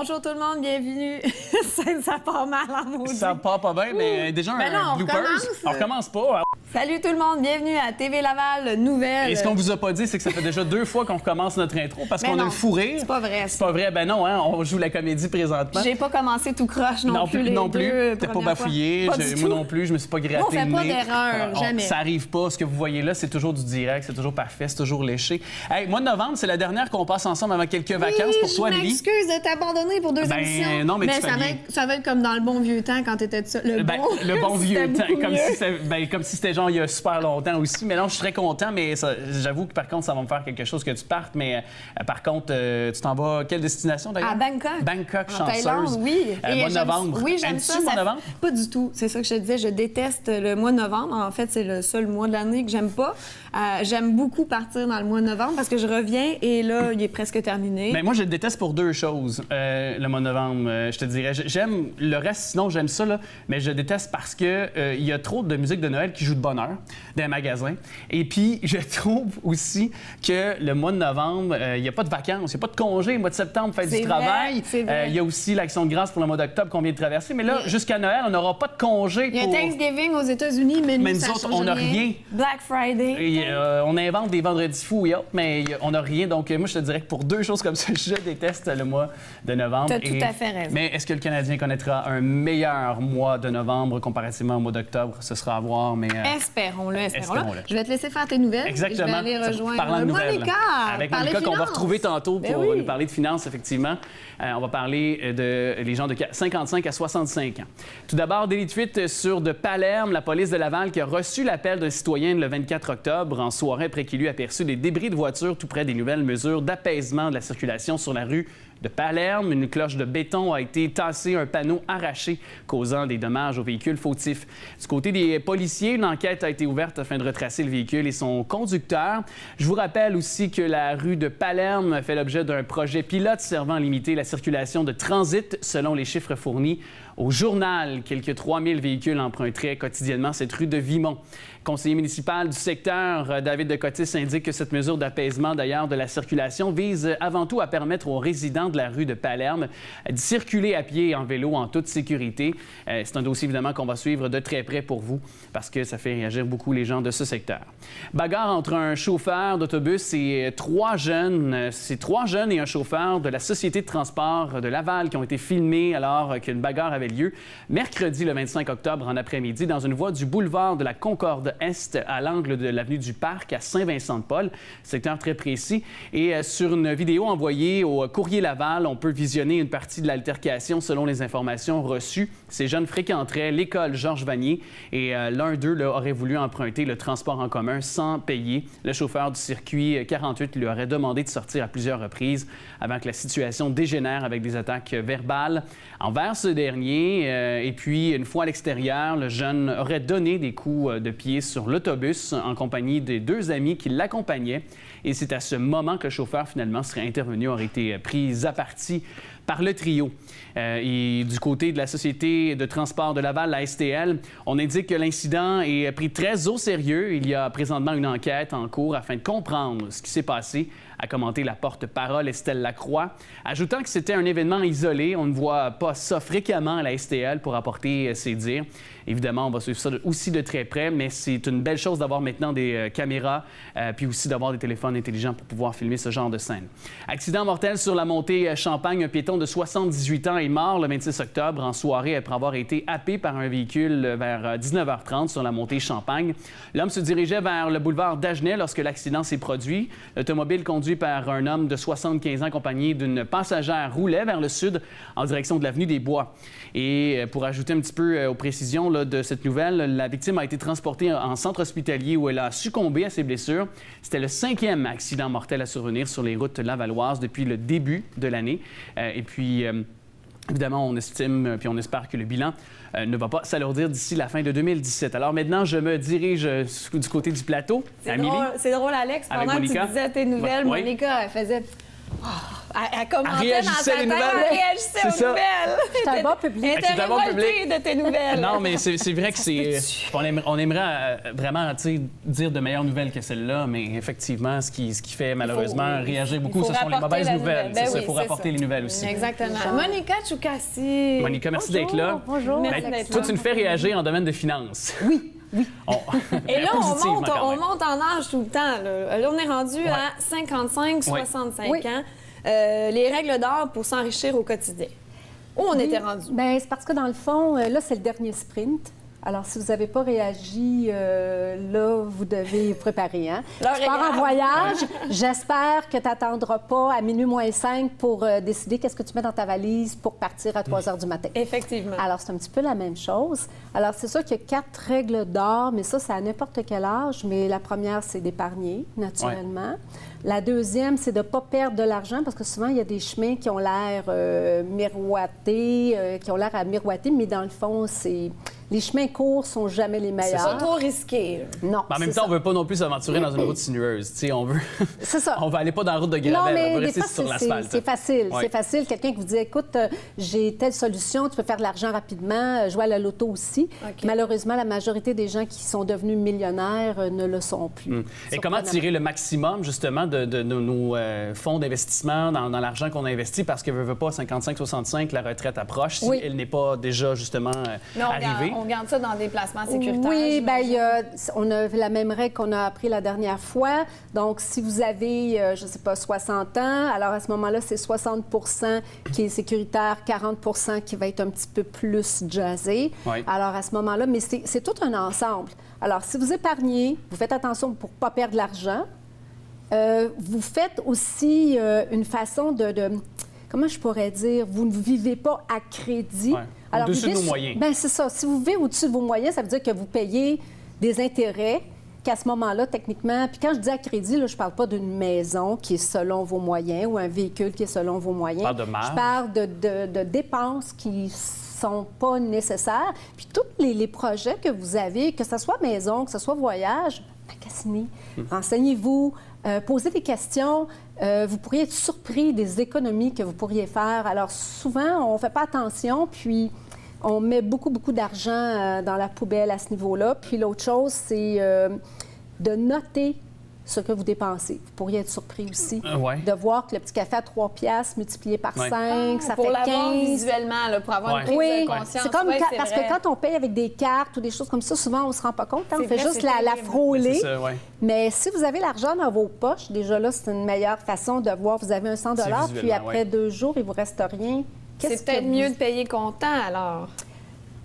Bonjour tout le monde, bienvenue. ça part mal en maudit. Ça part pas bien, mais déjà un bloopers. On recommence pas. Salut tout le monde, bienvenue à TV Laval Nouvelle. Et ce qu'on vous a pas dit, c'est que ça fait déjà 2 fois qu'on recommence notre intro parce qu'on a le fou rire. C'est pas vrai. C'est pas vrai, ben non, hein, on joue la comédie présentement. J'ai pas commencé tout croche non plus. Non plus. T'es pas bafouillé, moi non plus, je me suis pas gratté. On fait pas d'erreur, jamais. Ça arrive pas. Ce que vous voyez là, c'est toujours du direct, c'est toujours parfait, c'est toujours léché. Hey, mois de novembre, c'est la dernière qu'on passe ensemble avant quelques vacances pour toi, Lily. Je m'excuse de t'abandonner pour 2 émissions. Non, mais tu ça va être comme dans le bon vieux temps quand t'étais ça. Le bon vieux temps, comme si c'était genre il y a super longtemps aussi. Mais non, je suis très content, mais j'avoue que par contre, ça va me faire quelque chose que tu partes. Mais par contre, tu t'en vas à quelle destination d'ailleurs? À Bangkok. Bangkok, en chanceuse. Thaïlande, oui. Mois de novembre. Oui, j'aime ça. Mois de novembre? Pas du tout. C'est ça que je te disais. Je déteste le mois de novembre. En fait, c'est le seul mois de l'année que j'aime pas. J'aime beaucoup partir dans le mois de novembre parce que je reviens et là, il est presque terminé. Mais moi, je le déteste pour 2 choses, le mois de novembre. Je te dirais, j'aime le reste, sinon j'aime ça, là, mais je déteste parce que il y a trop de musique de Noël qui joue de bonne heure dans les magasins. Et puis, je trouve aussi que le mois de novembre, il n'y a pas de vacances, il n'y a pas de congé. Le mois de septembre, fête du travail. Il y a aussi l'Action de grâce pour le mois d'octobre qu'on vient de traverser. Mais là, jusqu'à Noël, on n'aura pas de congé. Il y a Thanksgiving aux États-Unis, mais nous autres, on n'a rien. Black Friday. Et, on invente des vendredis fous et autres, mais on n'a rien. Donc, moi, je te dirais que pour 2 choses comme ça, je déteste le mois de novembre. Tu as tout à fait raison. Mais est-ce que le Canadien connaîtra un meilleur mois de novembre comparativement au mois d'octobre? Ce sera à voir, mais... Espérons-le. Je vais te laisser faire tes nouvelles. Exactement. Je vais aller rejoindre Monica. Avec Monica qu'on va retrouver tantôt pour nous parler de finances, effectivement. On va parler les gens de 55 à 65 ans. Tout d'abord, délit de fuite sur de Palerme, la police de Laval qui a reçu l'appel d'un citoyen le 24 octobre en soirée après qu'il eut aperçu des débris de voitures tout près des nouvelles mesures d'apaisement de la circulation sur la rue de Palerme. Une cloche de béton a été tassée, un panneau arraché, causant des dommages aux véhicules fautifs. Du côté des policiers, une enquête a été ouverte afin de retracer le véhicule et son conducteur. Je vous rappelle aussi que la rue de Palerme fait l'objet d'un projet pilote servant à limiter la circulation de transit, selon les chiffres fournis au journal. Quelques 3000 véhicules emprunteraient quotidiennement cette rue de Vimont. Conseiller municipal du secteur, David Decotis, indique que cette mesure d'apaisement, d'ailleurs, de la circulation vise avant tout à permettre aux résidents de la rue de Palerme de circuler à pied et en vélo en toute sécurité. C'est un dossier, évidemment, qu'on va suivre de très près pour vous parce que ça fait réagir beaucoup les gens de ce secteur. Bagarre entre un chauffeur d'autobus et 3 jeunes. C'est 3 jeunes et un chauffeur de la Société de transport de Laval qui ont été filmés alors qu'une bagarre avait lieu mercredi, le 25 octobre, en après-midi, dans une voie du boulevard de la Concorde-Est à l'angle de l'avenue du Parc à Saint-Vincent-de-Paul, secteur très précis. Et sur une vidéo envoyée au Courrier Laval, on peut visionner une partie de l'altercation selon les informations reçues. Ces jeunes fréquenteraient l'école Georges Vanier et l'un d'eux aurait voulu emprunter le transport en commun sans payer. Le chauffeur du circuit 48 lui aurait demandé de sortir à plusieurs reprises avant que la situation dégénère avec des attaques verbales envers ce dernier. Et puis, une fois à l'extérieur, le jeune aurait donné des coups de pied sur l'autobus en compagnie des 2 amis qui l'accompagnaient. Et c'est à ce moment que le chauffeur, finalement, serait intervenu, aurait été pris à partie par le trio. Et du côté de la Société de transport de Laval, la STL, on indique que l'incident est pris très au sérieux. Il y a présentement une enquête en cours afin de comprendre ce qui s'est passé, a commenté la porte-parole Estelle Lacroix, ajoutant que c'était un événement isolé. On ne voit pas ça fréquemment à la STL pour apporter ses dires. Évidemment, on va suivre ça aussi de très près, mais c'est une belle chose d'avoir maintenant des caméras, puis aussi d'avoir des téléphones intelligents pour pouvoir filmer ce genre de scène. Accident mortel sur la montée Champagne. Un piéton de 78 ans est mort le 26 octobre en soirée après avoir été happé par un véhicule vers 19h30 sur la montée Champagne. L'homme se dirigeait vers le boulevard Dagenais lorsque l'accident s'est produit. L'automobile conduit par un homme de 75 ans accompagné d'une passagère roulait vers le sud en direction de l'avenue des Bois. Et pour ajouter un petit peu aux précisions de cette nouvelle, la victime a été transportée en centre hospitalier où elle a succombé à ses blessures. C'était le 5e accident mortel à survenir sur les routes lavalloises depuis le début de l'année. Et puis... évidemment, on estime puis on espère que le bilan ne va pas s'alourdir d'ici la fin de 2017. Alors maintenant, je me dirige du côté du plateau. C'est drôle, Alex. Pendant que tu disais tes nouvelles, Monica, elle faisait... Elle commentait dans sa tête, elle réagissait aux nouvelles. C'est un bon public. Elle était révoltée de tes nouvelles. Non, mais c'est vrai que c'est... On aimerait vraiment dire de meilleures nouvelles que celle-là, mais effectivement, ce qui fait malheureusement réagir beaucoup, ce sont les mauvaises nouvelles. Ben il faut rapporter les nouvelles aussi. Exactement. Monica Choukassi. Monica, merci d'être là. Bonjour. Merci d'être Toi, là. tu nous fais réagir en domaine de finances. Oui. Et là, Positivement, quand on même. monte en âge tout le temps. Là, on est rendu à 55-65 ans. Les règles d'or pour s'enrichir au quotidien. Où on était rendu? Bien, c'est parce que dans le fond, là, c'est le dernier sprint. Alors, si vous n'avez pas réagi, là, vous devez vous préparer. Hein? Tu pars en voyage. J'espère que tu n'attendras pas à minuit moins 5 pour décider qu'est-ce que tu mets dans ta valise pour partir à 3 heures du matin. Effectivement. Alors, c'est un petit peu la même chose. Alors, c'est sûr qu'il y a 4 règles d'or, mais ça, c'est à n'importe quel âge. Mais la première, c'est d'épargner, naturellement. La deuxième, c'est de ne pas perdre de l'argent, parce que souvent, il y a des chemins qui ont l'air miroités, mais dans le fond, c'est... Les chemins courts sont jamais les meilleurs. C'est pas trop risqué. Non. Mais en même temps, on ne veut pas non plus s'aventurer dans une route sinueuse. On veut. C'est ça. On va aller pas dans la route de gravel, Non, mais on va des rester fois, sur l'asphalte. c'est facile. Ouais. C'est facile. Quelqu'un qui vous dit, écoute, j'ai telle solution, tu peux faire de l'argent rapidement, jouer à la loto aussi. OK. Malheureusement, la majorité des gens qui sont devenus millionnaires ne le sont plus. Et comment tirer le maximum, justement, de nos fonds d'investissement dans l'argent qu'on a investi? Parce que, veut pas, 55-65, la retraite approche, si elle n'est pas déjà, justement, arrivée. On garde ça dans des placements sécuritaires. Oui, bien, on a la même règle qu'on a appris la dernière fois. Donc, si vous avez, je ne sais pas, 60 ans, alors à ce moment-là, c'est 60 qui est sécuritaire, 40 qui va être un petit peu plus jazzé. Oui. Alors, à ce moment-là, mais c'est tout un ensemble. Alors, si vous épargnez, vous faites attention pour ne pas perdre l'argent. Vous faites aussi une façon de... Comment je pourrais dire? Vous ne vivez pas à crédit. Ouais. Alors, au-dessus de nos moyens. Bien, c'est ça. Si vous vivez au-dessus de vos moyens, ça veut dire que vous payez des intérêts qu'à ce moment-là, techniquement... Puis quand je dis à crédit, là, je ne parle pas d'une maison qui est selon vos moyens ou un véhicule qui est selon vos moyens. Pas de marge. Je parle de dépenses qui sont pas nécessaires. Puis tous les projets que vous avez, que ce soit maison, que ce soit voyage, magasinez, renseignez-vous, posez des questions. Vous pourriez être surpris des économies que vous pourriez faire. Alors, souvent, on ne fait pas attention, puis on met beaucoup, beaucoup d'argent dans la poubelle à ce niveau-là. Puis l'autre chose, c'est de noter ce que vous dépensez. Vous pourriez être surpris aussi de voir que le petit café à 3 piastres multiplié par 5, ça pour fait l'avoir 15. visuellement, là, pour avoir une prise Oui, de conscience. c'est comme Ouais, parce vrai. que quand on paye avec des cartes ou des choses comme ça, souvent, on ne se rend pas compte. Hein? On C'est fait vrai, juste c'est la terrible. frôler. C'est ça, ouais. Mais si vous avez l'argent dans vos poches, déjà là, c'est une meilleure façon de voir. Vous avez un 100 puis visuellement, après 2 jours, il ne vous reste rien. C'est peut-être mieux de payer comptant, alors.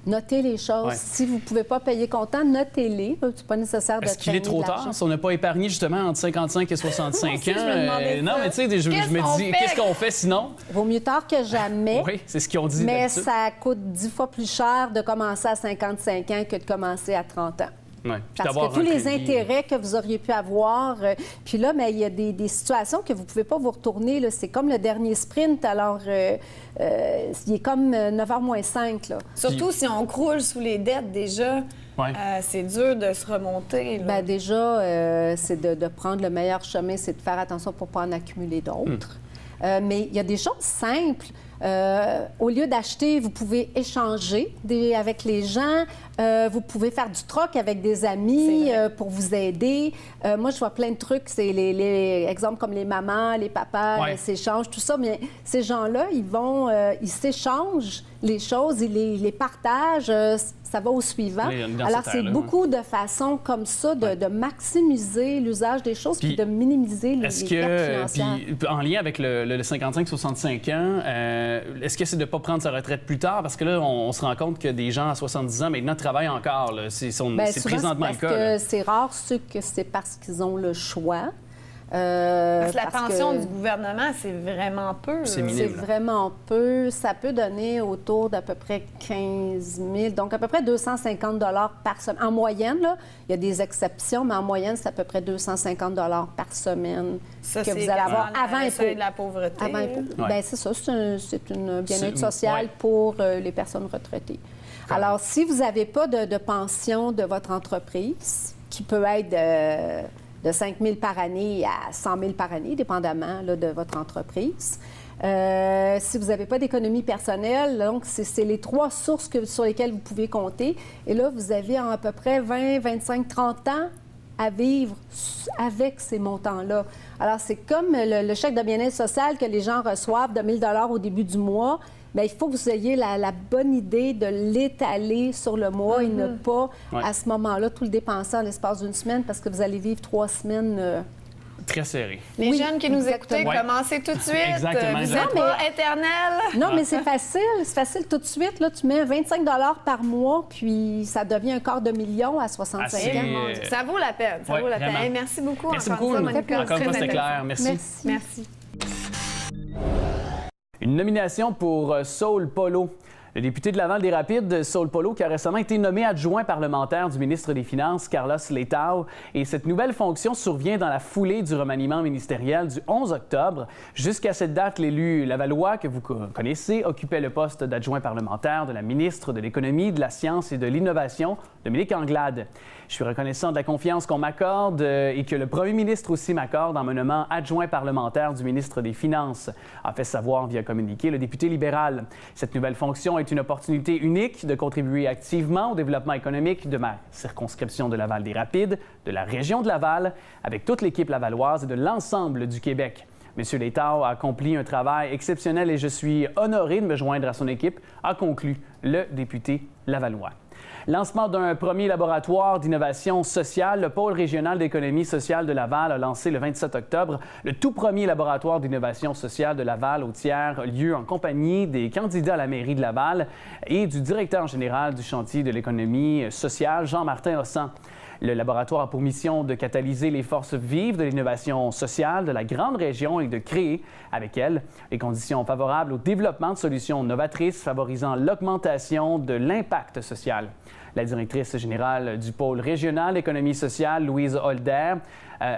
Notez les choses. Ouais. Si vous ne pouvez pas payer comptant, notez-les. C'est pas nécessaire de Est-ce qu'il est trop tard si on n'a pas épargné justement entre 55 et 65 ans? Aussi, je me demandais non, ça. mais tu sais, je me dis, qu'est-ce qu'on fait sinon? Vaut mieux tard que jamais. Oui, c'est ce qu'ils ont dit. Mais d'habitude. ça coûte 10 fois plus cher de commencer à 55 ans que de commencer à 30 ans. Ouais. Puis Parce d'avoir que tous un les crédit. intérêts que vous auriez pu avoir, puis là, mais il y a des situations que vous ne pouvez pas vous retourner. Là. C'est comme le dernier sprint, alors il est comme 9h moins 5. Là. Surtout si on croule sous les dettes déjà, c'est dur de se remonter. Là. Bien, déjà, c'est de prendre le meilleur chemin, c'est de faire attention pour ne pas en accumuler d'autres. Mais il y a des choses simples. Au lieu d'acheter, vous pouvez échanger avec les gens. Vous pouvez faire du troc avec des amis pour vous aider. Moi, je vois plein de trucs. C'est les exemples comme les mamans, les papas, s'échangent, tout ça. Mais ces gens-là, ils s'échangent les choses, ils les partagent. Ça va au suivant. Alors, c'est beaucoup de façons comme ça de maximiser l'usage des choses puis de minimiser les pertes financières. Puis, en lien avec le 55-65 ans, est-ce que c'est de ne pas prendre sa retraite plus tard? Parce que là, on se rend compte que des gens à 70 ans maintenant travaillent encore. Là. C'est présentement le cas. Parce que c'est rare ceux que c'est parce qu'ils ont le choix. Parce que la pension du gouvernement, c'est vraiment peu. C'est minime. C'est vraiment peu. Ça peut donner autour d'à peu près 15 000, donc à peu près 250 par semaine. En moyenne, là, il y a des exceptions, mais en moyenne, c'est à peu près 250 par semaine ça, que vous allez avoir avant le seuil impôt. de la pauvreté. Avant impôt. Ouais. Bien, c'est ça. C'est une bien-être sociale ouais. pour les personnes retraitées. Alors, si vous n'avez pas de pension de votre entreprise, qui peut être de 5 000 par année à 100 000 par année, dépendamment là, de votre entreprise. Si vous n'avez pas d'économie personnelle, donc c'est les 3 sources sur lesquelles vous pouvez compter. Et là, vous avez à peu près 20, 25, 30 ans à vivre avec ces montants-là. Alors, c'est comme le chèque de bien-être social que les gens reçoivent de 1 000 $ au début du mois. Bien, il faut que vous ayez la bonne idée de l'étaler sur le mois et ne pas, à ce moment-là, tout le dépenser en l'espace d'une semaine parce que vous allez vivre 3 semaines... Très serré. Les jeunes qui nous écoutaient, commencez tout de suite. Exactement. Vous n'êtes pas éternel. Non, mais c'est facile. C'est facile tout de suite. Là, tu mets 25 $ par mois, puis ça devient $250 000 à 65 ans. Ça vaut la peine. Ça vaut la peine. Hey, merci beaucoup. Merci beaucoup. Encore une fois, c'était clair. Merci. Une nomination pour Saul Polo. Le député de Laval-des-Rapides, Saul Polo, qui a récemment été nommé adjoint parlementaire du ministre des Finances, Carlos Letao. Et cette nouvelle fonction survient dans la foulée du remaniement ministériel du 11 octobre. Jusqu'à cette date, l'élu lavallois, que vous connaissez, occupait le poste d'adjoint parlementaire de la ministre de l'Économie, de la Science et de l'Innovation, Dominique Anglade. Je suis reconnaissant de la confiance qu'on m'accorde et que le premier ministre aussi m'accorde en me nommant adjoint parlementaire du ministre des Finances, a fait savoir via communiqué le député libéral. Cette nouvelle fonction est une opportunité unique de contribuer activement au développement économique de ma circonscription de Laval-des-Rapides, de la région de Laval, avec toute l'équipe lavalloise et de l'ensemble du Québec. M. Letao a accompli un travail exceptionnel et je suis honoré de me joindre à son équipe, a conclu le député lavallois. Lancement d'un premier laboratoire d'innovation sociale, le pôle régional d'économie sociale de Laval a lancé le 27 octobre le tout premier laboratoire d'innovation sociale de Laval au tiers-lieu en compagnie des candidats à la mairie de Laval et du directeur général du chantier de l'économie sociale, Jean-Martin Hossan. Le laboratoire a pour mission de catalyser les forces vives de l'innovation sociale de la grande région et de créer, avec elle, les conditions favorables au développement de solutions novatrices favorisant l'augmentation de l'impact social. La directrice générale du pôle régional d'économie sociale, Louise Holder,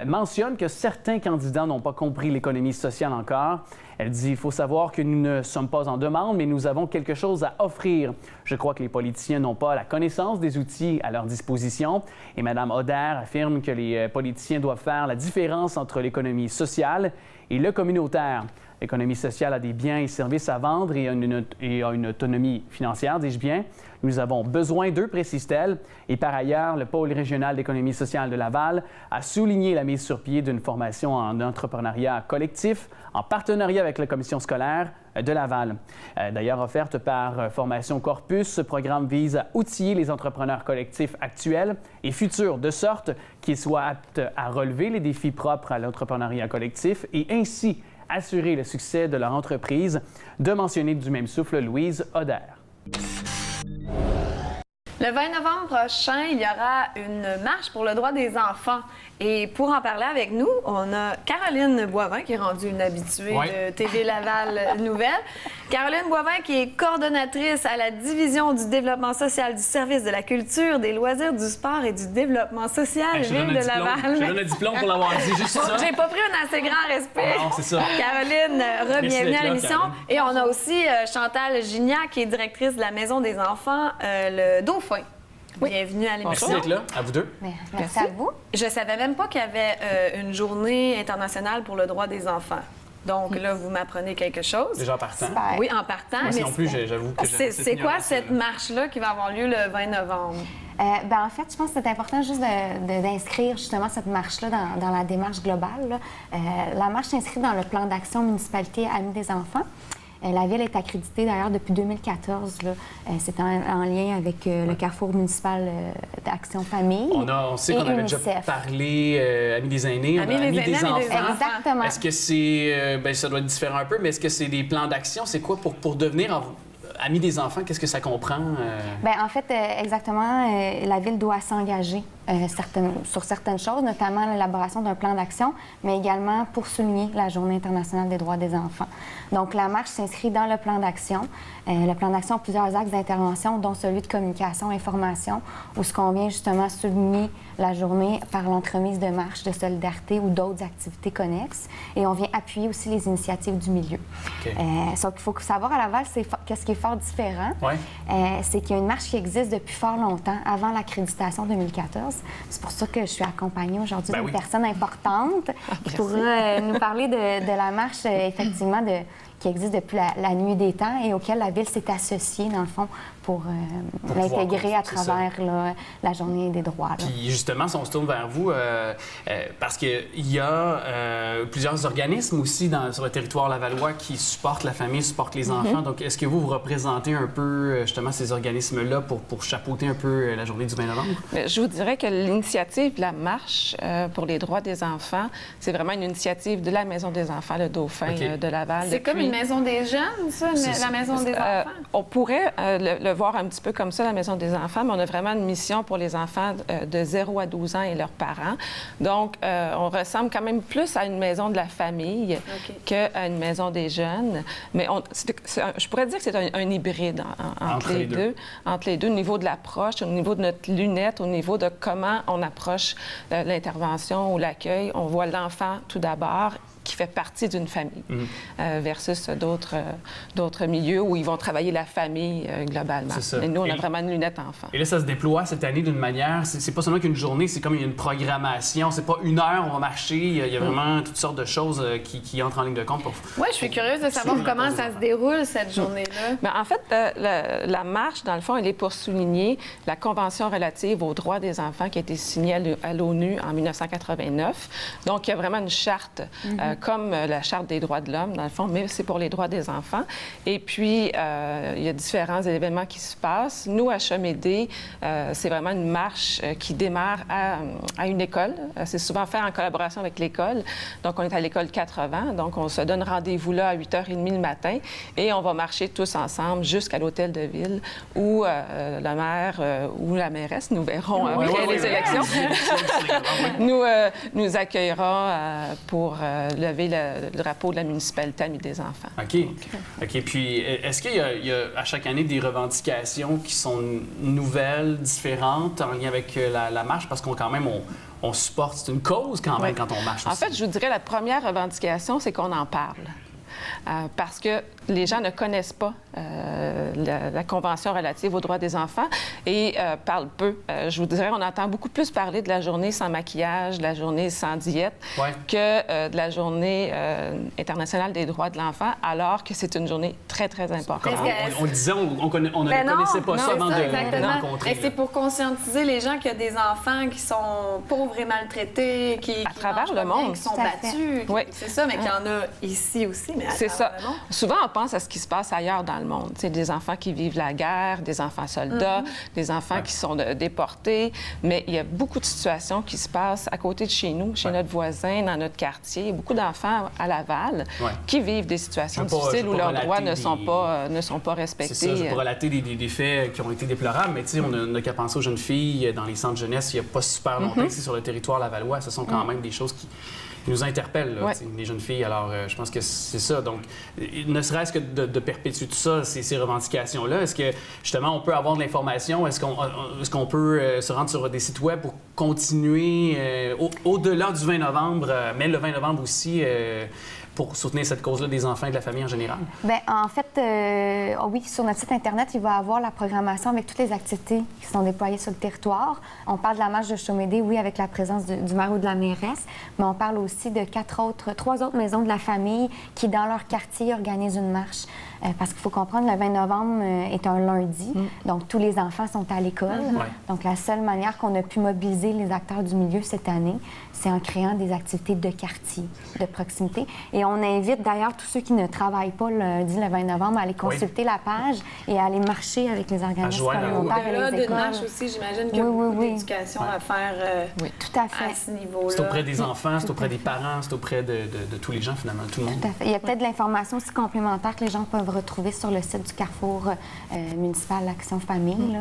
mentionne que certains candidats n'ont pas compris l'économie sociale encore. Elle dit « Il faut savoir que nous ne sommes pas en demande, mais nous avons quelque chose à offrir. Je crois que les politiciens n'ont pas la connaissance des outils à leur disposition. » Et Mme Holder affirme que les politiciens doivent faire la différence entre l'économie sociale et le communautaire. L'économie sociale a des biens et services à vendre et a une autonomie financière, dis-je bien. Nous avons besoin d'eux, précise-t-elle. Et par ailleurs, le pôle régional d'économie sociale de Laval a souligné la mise sur pied d'une formation en entrepreneuriat collectif en partenariat avec la commission scolaire de Laval. D'ailleurs, offerte par Formation Corpus, ce programme vise à outiller les entrepreneurs collectifs actuels et futurs de sorte qu'ils soient aptes à relever les défis propres à l'entrepreneuriat collectif et ainsi assurer le succès de leur entreprise, de mentionner du même souffle Louise Holder. Le 20 novembre prochain, il y aura une marche pour le droit des enfants. Et pour en parler avec nous, on a Caroline Boivin, qui est rendue une habituée de TV Laval Nouvelles. Caroline Boivin, qui est coordonnatrice à la division du développement social du service de la culture, des loisirs, du sport et du développement social Ville de Laval. Je donne un diplôme pour l'avoir dit, juste ça. J'ai pas pris un assez grand respect. Non, c'est ça. Caroline, bienvenue à l'émission. Et on a aussi Chantal Gignac, qui est directrice de la Maison des enfants, le Dauphin. Oui. Bienvenue à l'émission. Merci d'être là, à vous deux. Merci à vous. Je ne savais même pas qu'il y avait une journée internationale pour le droit des enfants. Donc là, vous m'apprenez quelque chose. Déjà en partant. Super. Oui, en partant. Moi non plus, j'avoue que c'est quoi cette marche-là qui va avoir lieu le 20 novembre? En fait, je pense que c'est important juste d'inscrire justement cette marche-là dans la démarche globale. Là. La marche s'inscrit dans le plan d'action municipalité Amis des enfants. La Ville est accréditée d'ailleurs depuis 2014. C'est en lien avec le Carrefour municipal d'Action Famille. On sait qu'on avait déjà parlé Amis des aînés, Amis des enfants. Exactement. Est-ce que c'est... ça doit être différent un peu, mais est-ce que c'est des plans d'action? C'est quoi pour devenir Amis des enfants? Qu'est-ce que ça comprend? En fait, exactement, la Ville doit s'engager sur certaines choses, notamment l'élaboration d'un plan d'action, mais également pour souligner la Journée internationale des droits des enfants. Donc, la marche s'inscrit dans le plan d'action. Le plan d'action a plusieurs axes d'intervention, dont celui de communication, information, où ce qu'on vient justement souligner la journée par l'entremise de marches de solidarité ou d'autres activités connexes. Et on vient appuyer aussi les initiatives du milieu. Okay. Sauf qu'il faut savoir à Laval, qu'est-ce qui est fort différent, c'est qu'il y a une marche qui existe depuis fort longtemps, avant l'accréditation 2014. C'est pour ça que je suis accompagnée aujourd'hui d'une oui. personne importante qui pourra nous parler de la marche, effectivement, qui existe depuis la nuit des temps et auquel la Ville s'est associée, dans le fond, pour l'intégrer à travers la Journée des droits. Là. Puis justement, si on se tourne vers vous, parce qu'il y a plusieurs organismes aussi sur le territoire lavallois qui supportent la famille, supportent les enfants. Donc, est-ce que vous représentez un peu justement ces organismes-là pour chapeauter un peu la Journée du 20 novembre? Je vous dirais que l'initiative de la marche pour les droits des enfants, c'est vraiment une initiative de la Maison des enfants, le Dauphin de Laval. C'est comme une maison des jeunes, ça, la Maison des enfants? On pourrait le voir un petit peu comme ça, la Maison des enfants, mais on a vraiment une mission pour les enfants de 0 à 12 ans et leurs parents. Donc, on ressemble quand même plus à une maison de la famille qu'à une maison des jeunes. Mais je pourrais dire que c'est un hybride entre les deux. Entre les deux, au niveau de l'approche, au niveau de notre lunette, au niveau de comment on approche l'intervention ou l'accueil. On voit l'enfant tout d'abord qui fait partie d'une famille, versus d'autres milieux où ils vont travailler la famille globalement. Mais nous, on a vraiment une lunette enfant. Et là, ça se déploie cette année d'une manière, c'est pas seulement qu'une journée, c'est comme une programmation. C'est pas une heure, on va marcher. Il y a vraiment toutes sortes de choses qui entrent en ligne de compte. Oui, je suis curieuse de savoir comment ça se déroule, cette journée-là. Bien, en fait, la marche, dans le fond, elle est pour souligner la Convention relative aux droits des enfants qui a été signée à l'ONU en 1989. Donc, il y a vraiment une charte comme la Charte des droits de l'homme, dans le fond, mais c'est pour les droits des enfants. Et puis, il y a différents événements qui se passent. Nous, à Chemédé, c'est vraiment une marche qui démarre à une école. C'est souvent fait en collaboration avec l'école. Donc, on est à l'école 80. Donc, on se donne rendez-vous là à 8h30 le matin et on va marcher tous ensemble jusqu'à l'hôtel de ville où le maire ou la mairesse, nous verrons après les élections, nous accueillera pour lever le drapeau de la municipalité Amis des enfants. OK. Puis, est-ce qu'il y a à chaque année des revendications qui sont nouvelles, différentes, en lien avec la marche? Parce qu'on on supporte, c'est une cause quand même quand on marche aussi. En fait, je vous dirais, la première revendication, c'est qu'on en parle. Parce que les gens ne connaissent pas la Convention relative aux droits des enfants et parlent peu. Je vous dirais, on entend beaucoup plus parler de la journée sans maquillage, de la journée sans diète, que de la journée internationale des droits de l'enfant, alors que c'est une journée très, très importante. On le disait, on ne connaissait pas ça avant de rencontrer. C'est pour conscientiser les gens qu'il y a des enfants qui sont pauvres et maltraités, qui travers le monde, qui sont battus. Oui. C'est ça, mais qu'il y en a ici aussi, mais c'est ça. Souvent, on pense à ce qui se passe ailleurs dans le monde. C'est des enfants qui vivent la guerre, des enfants soldats, des enfants qui sont déportés. Mais il y a beaucoup de situations qui se passent à côté de chez nous, chez notre voisin, dans notre quartier. Il y a beaucoup d'enfants à Laval qui vivent des situations difficiles où leurs droits ne sont pas respectés. C'est ça, je vais relater des faits qui ont été déplorables, mais tu sais, on n'a qu'à penser aux jeunes filles dans les centres jeunesse il n'y a pas super longtemps ici sur le territoire lavallois. Ce sont quand même des choses qui nous interpellent, là, les jeunes filles. Alors, je pense que c'est ça. Donc, ne serait-ce que de perpétuer tout ça, ces revendications-là, est-ce que, justement, on peut avoir de l'information? Est-ce qu'on peut se rendre sur des sites web pour continuer au-delà du 20 novembre, mais le 20 novembre aussi, pour soutenir cette cause-là des enfants et de la famille en général? Bien, en fait, oui, sur notre site Internet, il va y avoir la programmation avec toutes les activités qui sont déployées sur le territoire. On parle de la marche de Chemédé, oui, avec la présence du maire ou de la mairesse, mais on parle aussi de 3 autres maisons de la famille qui, dans leur quartier, organisent une marche. Parce qu'il faut comprendre, le 20 novembre est un lundi, donc tous les enfants sont à l'école. Donc, la seule manière qu'on a pu mobiliser les acteurs du milieu cette année, c'est en créant des activités de quartier, de proximité. Et on invite d'ailleurs tous ceux qui ne travaillent pas le lundi, le 20 novembre, à aller consulter la page et à aller marcher avec les organismes communautaires et les écoles. Marche aussi, j'imagine qu'il y a beaucoup d'éducation à faire tout à fait. À ce niveau-là. C'est auprès des enfants, c'est auprès des parents, c'est auprès de tous les gens, finalement, tout le monde. Tout à fait. Il y a peut-être de l'information aussi complémentaire que les gens peuvent retrouver sur le site du Carrefour municipal Action Famille, là.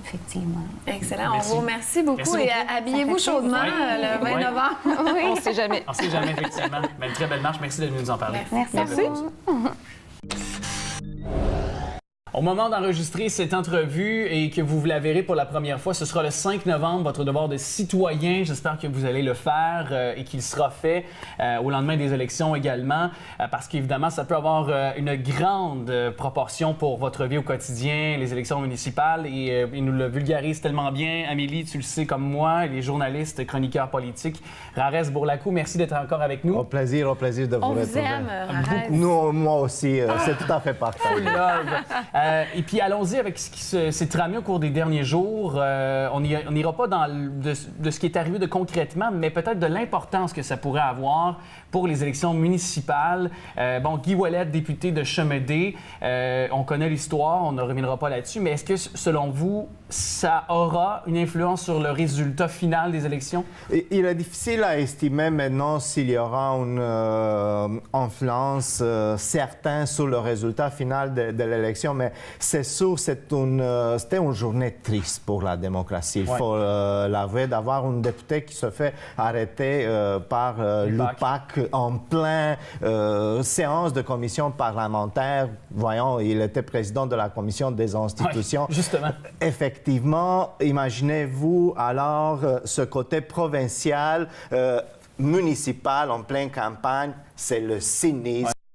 Effectivement. Excellent. Merci. On vous remercie beaucoup et habillez-vous chaudement le 20 novembre. Oui. On ne sait jamais. On ne sait jamais, effectivement. Mais une très belle marche. Merci d'être venu nous en parler. Merci. Au moment d'enregistrer cette entrevue et que vous la verrez pour la première fois, ce sera le 5 novembre, votre devoir de citoyen. J'espère que vous allez le faire et qu'il sera fait au lendemain des élections également, parce qu'évidemment, ça peut avoir une grande proportion pour votre vie au quotidien, les élections municipales, et il nous le vulgarise tellement bien. Amélie, tu le sais comme moi, les journalistes, chroniqueurs politiques. Rares Bourlacou, merci d'être encore avec nous. Au plaisir de vous retrouver. On vous aime, Rares. Nous, moi aussi, c'est tout à fait parfait. Et puis allons-y avec ce qui s'est tramé au cours des derniers jours. On n'ira pas dans de ce qui est arrivé de concrètement, mais peut-être de l'importance que ça pourrait avoir pour les élections municipales. Guy Ouellet, député de Chemédé, on connaît l'histoire, on ne reviendra pas là-dessus, mais est-ce que, selon vous, ça aura une influence sur le résultat final des élections? Il est difficile à estimer maintenant s'il y aura une influence certaine sur le résultat final de l'élection, mais c'est sûr, c'était une journée triste pour la démocratie. Il faut l'avouer, d'avoir un député qui se fait arrêter par l'UPAC en pleine séance de commission parlementaire. Voyons, il était président de la commission des institutions. Ouais, justement. Effectivement, imaginez-vous alors ce côté provincial, municipal, en pleine campagne. C'est le cynisme,